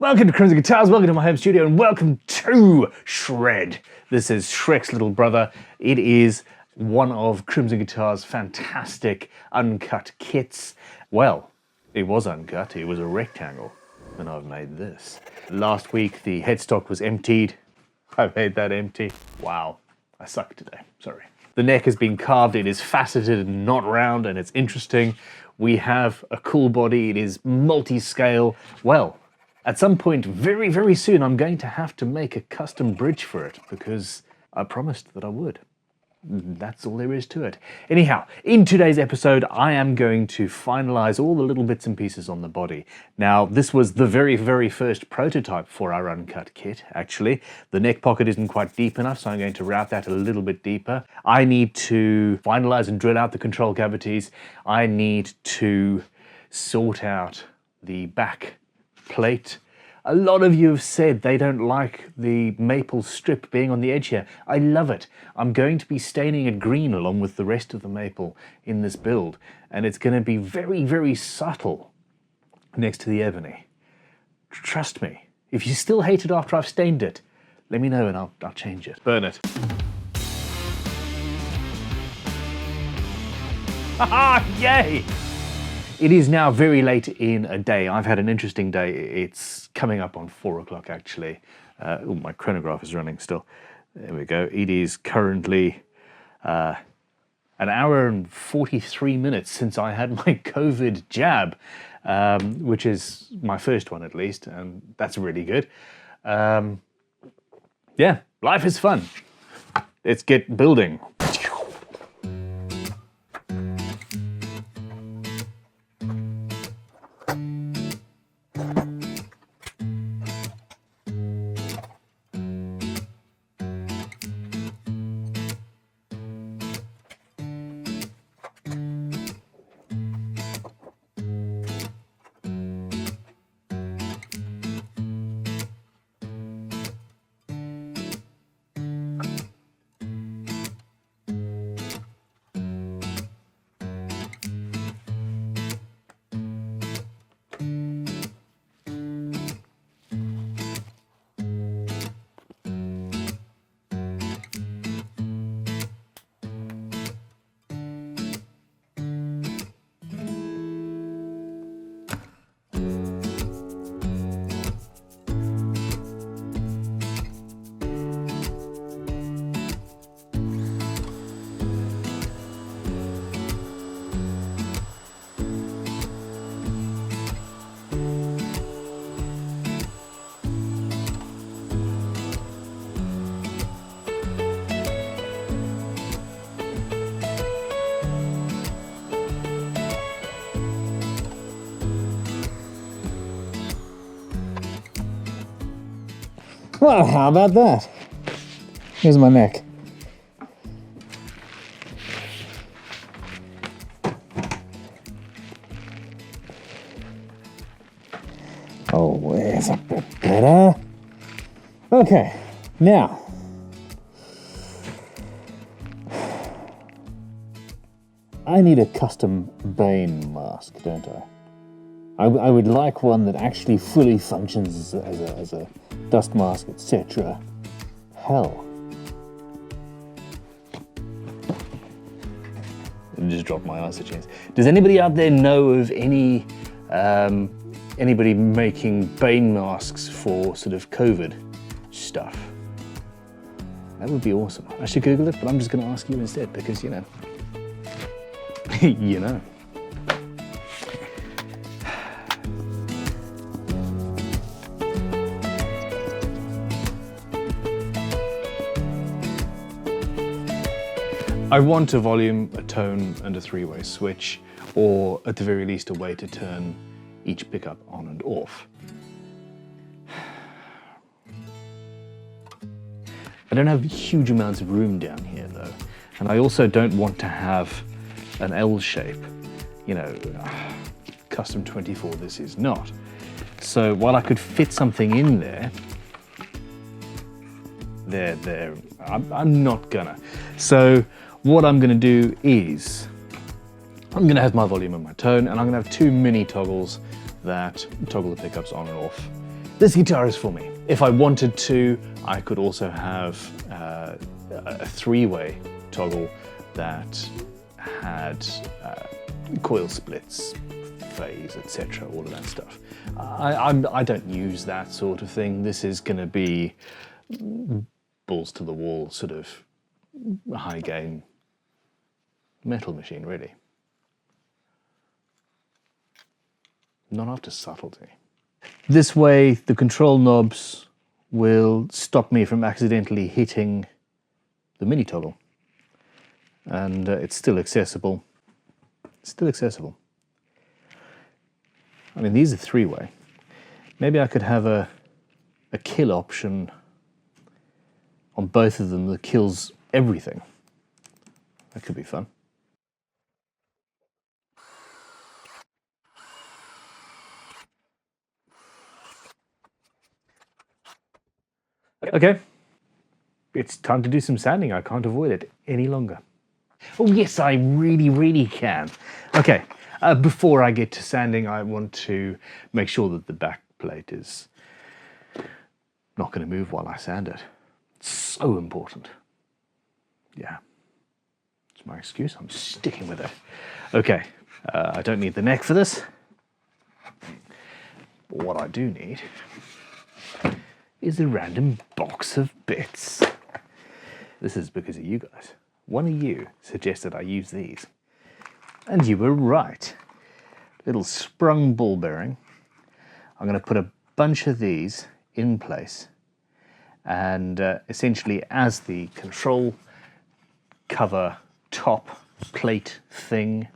Welcome to Crimson Guitars, welcome to my home studio, and welcome to Shred. This is Shrek's little brother. It is one of Crimson Guitars' fantastic uncut kits. Well, it was uncut, it was a rectangle, and I've made this. Last week the headstock was emptied. I made that empty. Wow, I suck today, sorry. The neck has been carved, it is faceted and not round, and it's interesting. We have a cool body, it is multi-scale. Well, at some point very, very soon, I'm going to have to make a custom bridge for it because I promised that I would. That's all there is to it. Anyhow, in today's episode, I am going to finalize all the little bits and pieces on the body. Now, this was the very, very first prototype for our uncut kit, actually. The neck pocket isn't quite deep enough, so I'm going to route that a little bit deeper. I need to finalize and drill out the control cavities. I need to sort out the back plate. A lot of you have said they don't like the maple strip being on the edge here. I love it. I'm going to be staining it green along with the rest of the maple in this build, and it's going to be very, very subtle next to the ebony. Trust me. If you still hate it after I've stained it, let me know and I'll change it. Burn it. Haha! Yay! It is now very late in a day. I've had an interesting day. It's coming up on 4 o'clock actually. Oh, my chronograph is running still. There we go. It is currently an hour and 43 minutes since I had my COVID jab, which is my first one at least, and that's really good. Yeah, life is fun. Let's get building. Well, how about that? Here's my neck. Oh, where's a bit better? Okay, now. I need a custom bane mask, don't I? I would like one that actually fully functions as a dust mask, etc. Hell. I just dropped my answer chains. Does anybody out there know of any anybody making bane masks for sort of COVID stuff? That would be awesome. I should Google it, but I'm just going to ask you instead because, you know. You know. I want a volume, a tone, and a three-way switch, or at the very least a way to turn each pickup on and off. I don't have huge amounts of room down here though, and I also don't want to have an L shape. You know, custom 24 this is not. So while I could fit something in there, I'm not gonna. So what I'm gonna do is, I'm gonna have my volume and my tone, and I'm gonna have two mini toggles that toggle the pickups on and off. This guitar is for me. If I wanted to, I could also have a three-way toggle that had coil splits, phase, etc., all of that stuff. I don't use that sort of thing. This is going to be balls to the wall, sort of high gain metal machine, really. Not after subtlety. This way, the control knobs will stop me from accidentally hitting the mini toggle. And it's still accessible. It's still accessible. I mean, these are three-way. Maybe I could have a kill option on both of them that kills everything. That could be fun. Okay, it's time to do some sanding. I can't avoid it any longer. Oh yes, I really can. Okay, before I get to sanding, I want to make sure that the back plate is not going to move while I sand it. It's so important. Yeah, it's my excuse. I'm sticking with it. Okay, I don't need the neck for this. But what I do need is a random box of bits. This is because of you guys. One of you suggested I use these. And you were right. Little sprung ball bearing. I'm going to put a bunch of these in place. And essentially, as the control cover top plate thing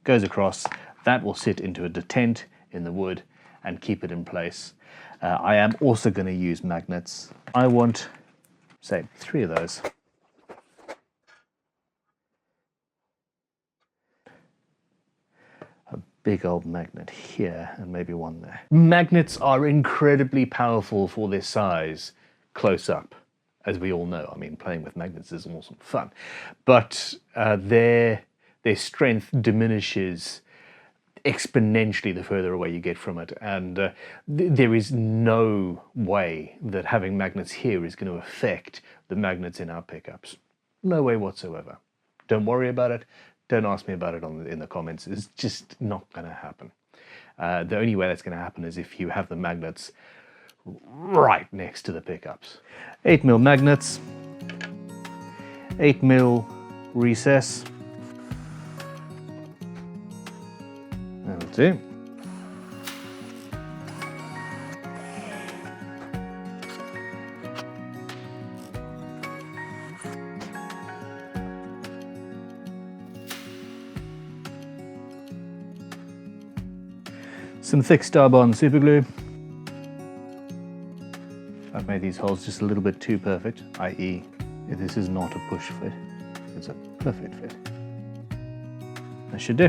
goes across, that will sit into a detent in the wood and keep it in place. I am also going to use magnets. I want, say, 3 of those. A big old magnet here and maybe one there. Magnets are incredibly powerful for their size close up, as we all know. I mean, playing with magnets is awesome fun. But their strength diminishes exponentially the further away you get from it, and there is no way that having magnets here is going to affect the magnets in our pickups. No way whatsoever. Don't worry about it. Don't ask me about it in the comments. It's just not going to happen. The only way that's going to happen is if you have the magnets right next to the pickups. 8mm magnets, 8mm recess. That'll do. Some thick Starbond super glue. I've made these holes just a little bit too perfect, i.e. this is not a push fit, it's a perfect fit. That should do.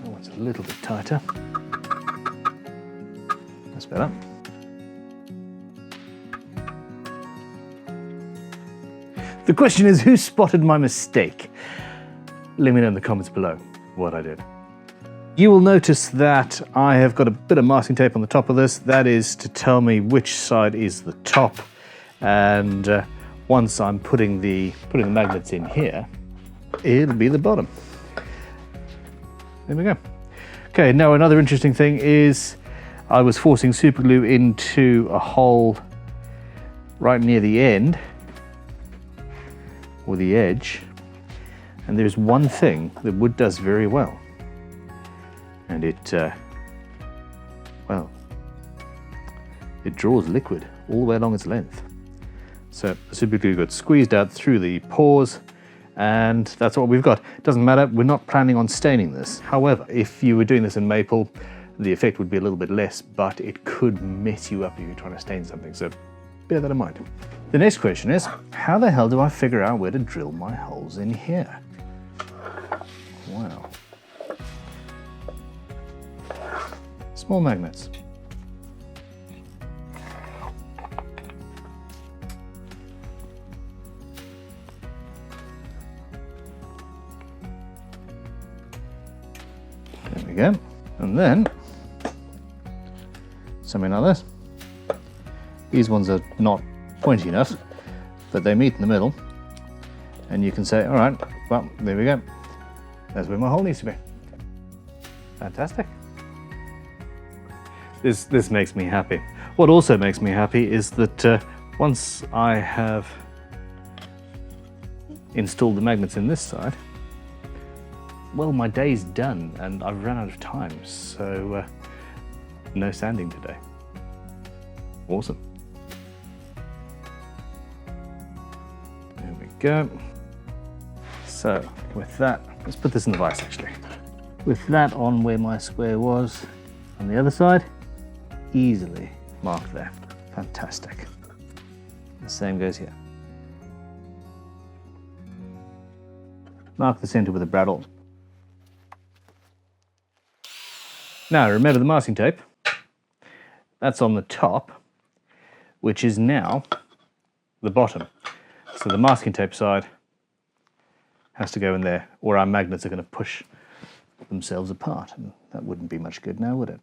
That one's a little bit tighter. That's better. The question is, who spotted my mistake? Let me know in the comments below what I did. You will notice that I have got a bit of masking tape on the top of this. That is to tell me which side is the top. And once I'm putting the magnets in here, it'll be the bottom. There we go. Okay, now another interesting thing is I was forcing super glue into a hole right near the end, or the edge. And there's one thing that wood does very well. And it draws liquid all the way along its length. So the super glue got squeezed out through the pores, and that's what we've got. It doesn't matter, we're not planning on staining this. However, if you were doing this in maple, the effect would be a little bit less, but it could mess you up if you're trying to stain something, so bear that in mind. The next question is, how the hell do I figure out where to drill my holes in here? Wow. Small magnets. There we go. And then something like this. These ones are not pointy enough, but they meet in the middle. And you can say, all right, well, there we go. That's where my hole needs to be. Fantastic. This makes me happy. What also makes me happy is that once I have installed the magnets in this side, well, my day's done and I've run out of time, so no sanding today. Awesome. There we go. So with that, let's put this in the vise actually. With that on where my square was on the other side, easily marked there. Fantastic. The same goes here. Mark the center with a bradawl. Now remember the masking tape. That's on the top, which is now the bottom. So the masking tape side has to go in there, or our magnets are going to push themselves apart, and that wouldn't be much good now, would it?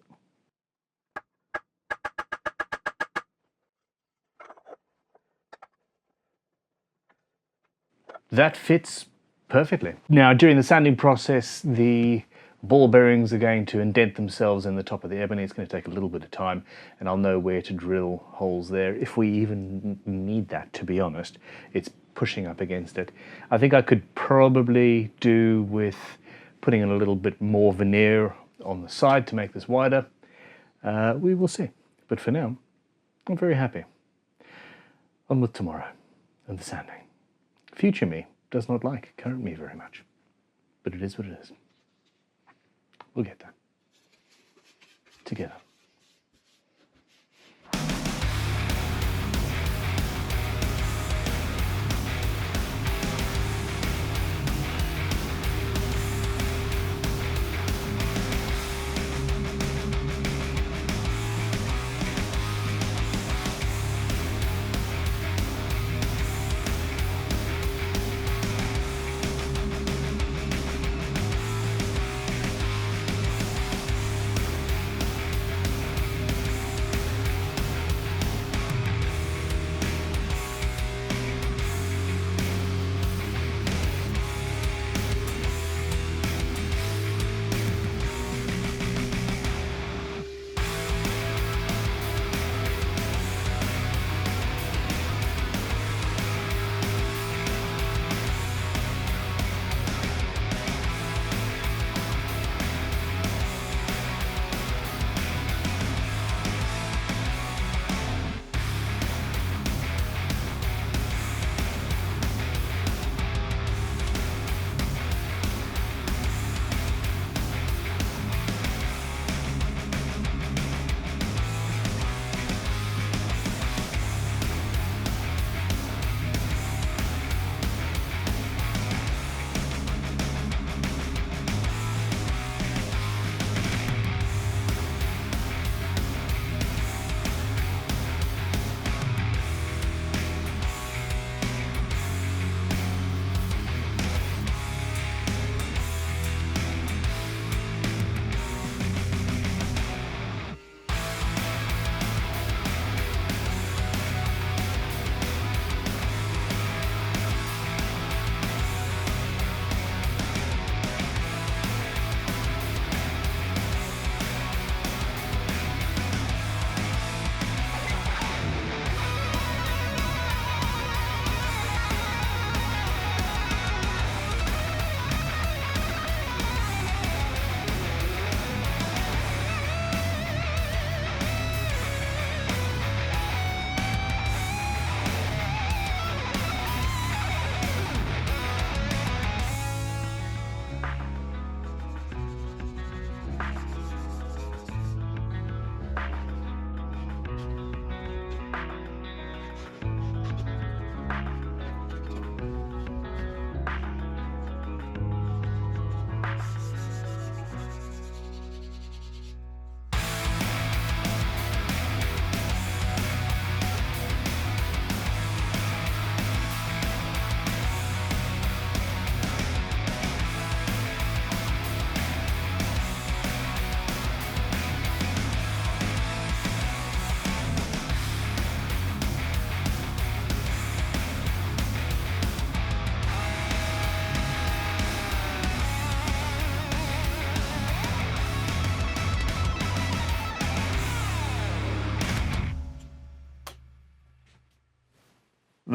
That fits perfectly. Now, during the sanding process, the ball bearings are going to indent themselves in the top of the ebony. It's going to take a little bit of time, and I'll know where to drill holes there, if we even need that, to be honest. It's pushing up against it. I think I could probably do with putting in a little bit more veneer on the side to make this wider. We will see. But for now, I'm very happy. On with tomorrow and the sanding. Future me does not like current me very much, but it is what it is. We'll get there. Together.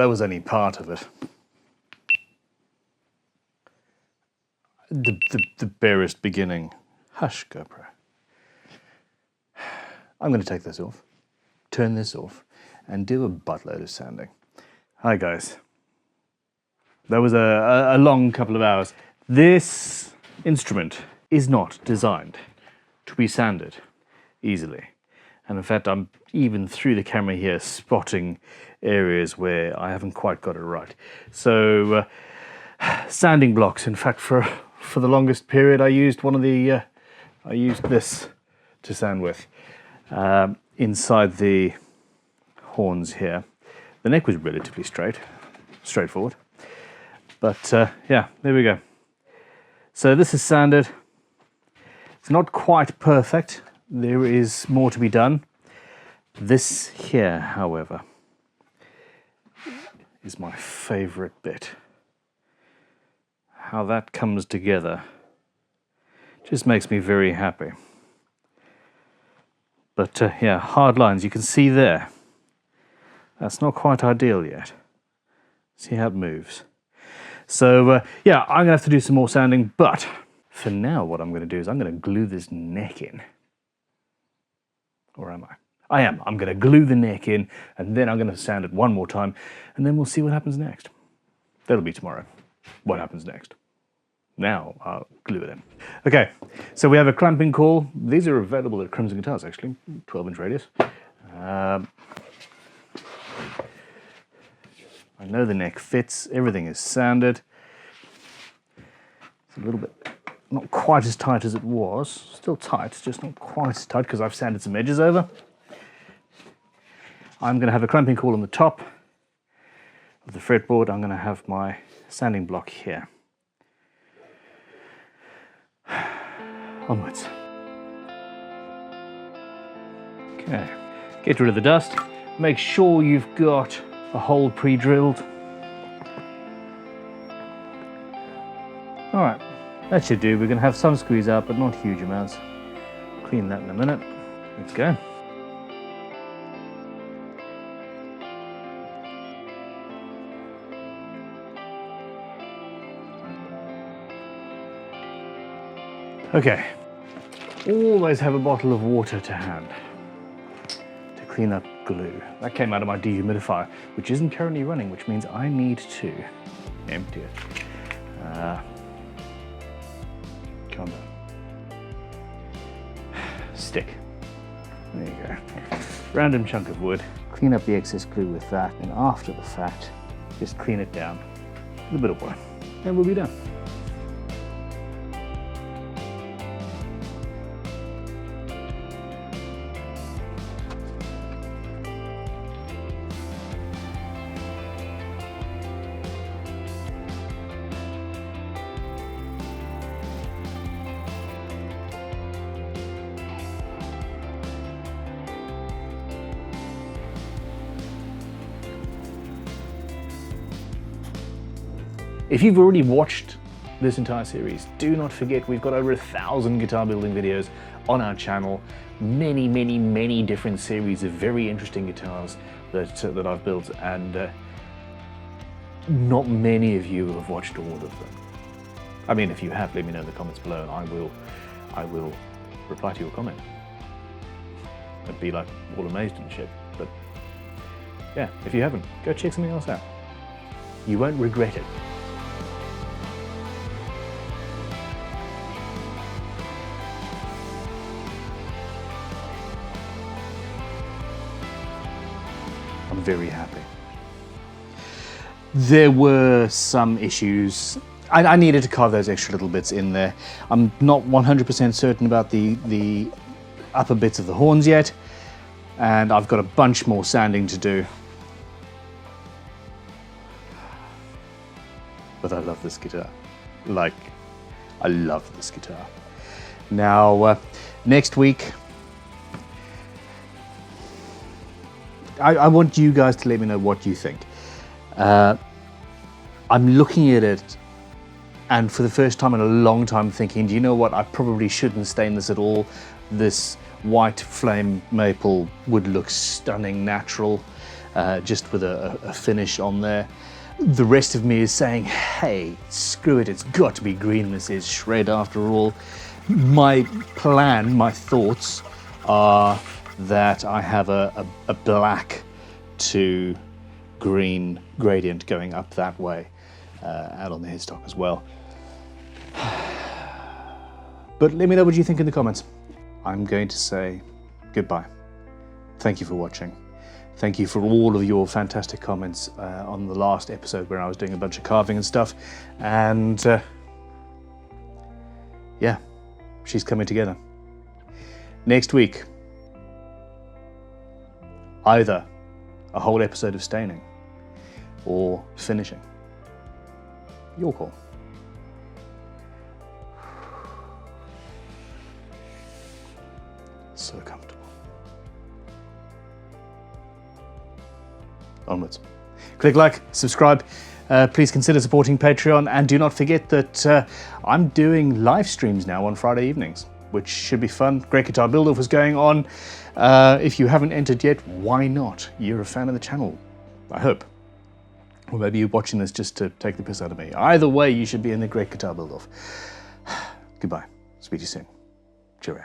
that was only part of it. The barest beginning. Hush, GoPro. I'm going to take this off, turn this off, and do a buttload of sanding. Hi guys. That was a long couple of hours. This instrument is not designed to be sanded easily. And in fact, I'm even through the camera here spotting areas where I haven't quite got it right. So, sanding blocks. In fact, for the longest period, I used I used this to sand with. Inside the horns here. The neck was relatively straightforward. But yeah, there we go. So this is sanded. It's not quite perfect. There is more to be done. This here, however, is my favorite bit. How that comes together just makes me very happy. But yeah, hard lines, you can see there. That's not quite ideal yet. See how it moves. So yeah, I'm gonna have to do some more sanding, but for now what I'm gonna do is I'm gonna glue this neck in. Or am I? I am. I'm gonna glue the neck in, and then I'm gonna sand it one more time, and then we'll see what happens next. That'll be tomorrow. What happens next? Now I'll glue it in. Okay, so we have a clamping coil. These are available at Crimson Guitars, actually, 12-inch radius. I know the neck fits, everything is sanded. It's a little bit, not quite as tight as it was. Still tight, just not quite as tight because I've sanded some edges over. I'm going to have a clamping coil on the top of the fretboard. I'm going to have my sanding block here. Onwards. Okay, get rid of the dust. Make sure you've got a hole pre-drilled. All right, that should do. We're going to have some squeeze out, but not huge amounts. Clean that in a minute. Let's go. Okay, always have a bottle of water to hand to clean up glue. That came out of my dehumidifier, which isn't currently running, which means I need to empty it. Calm down. Stick. There you go. Random chunk of wood. Clean up the excess glue with that, and after the fact, just clean it down with a bit of water, and we'll be done. If you've already watched this entire series, do not forget we've got over 1,000 guitar building videos on our channel. Many, many, many different series of very interesting guitars that I've built, and not many of you have watched all of them. I mean, if you have, let me know in the comments below, and I will reply to your comment. I'd be like all amazed and shit. But yeah, if you haven't, go check something else out. You won't regret it. I'm very happy. There were some issues. I needed to carve those extra little bits in there. I'm not 100% certain about the upper bits of the horns yet, and I've got a bunch more sanding to do. But I love this guitar. Like, I love this guitar. Now, next week, I want you guys to let me know what you think. I'm looking at it, and for the first time in a long time thinking, do you know what, I probably shouldn't stain this at all. This white flame maple would look stunning natural. just with a finish on there. The rest of me is saying, hey, screw it, it's got to be green. This is shred after all. My plan, my thoughts are that I have a black to green gradient going up that way, out on the headstock as well. But let me know what you think in the comments. I'm going to say goodbye. Thank you for watching. Thank you for all of your fantastic comments on the last episode where I was doing a bunch of carving and stuff. And yeah, she's coming together. Next week, either a whole episode of staining or finishing. Your call. So comfortable. Onwards. Click like, subscribe. Please consider supporting Patreon, and do not forget that I'm doing live streams now on Friday evenings, which should be fun. Great Guitar Build-Off is going on. If you haven't entered yet, why not? You're a fan of the channel, I hope. Or maybe you're watching this just to take the piss out of me. Either way, you should be in the Great Guitar Build-Off. Goodbye. Speak to you soon. Cheerio.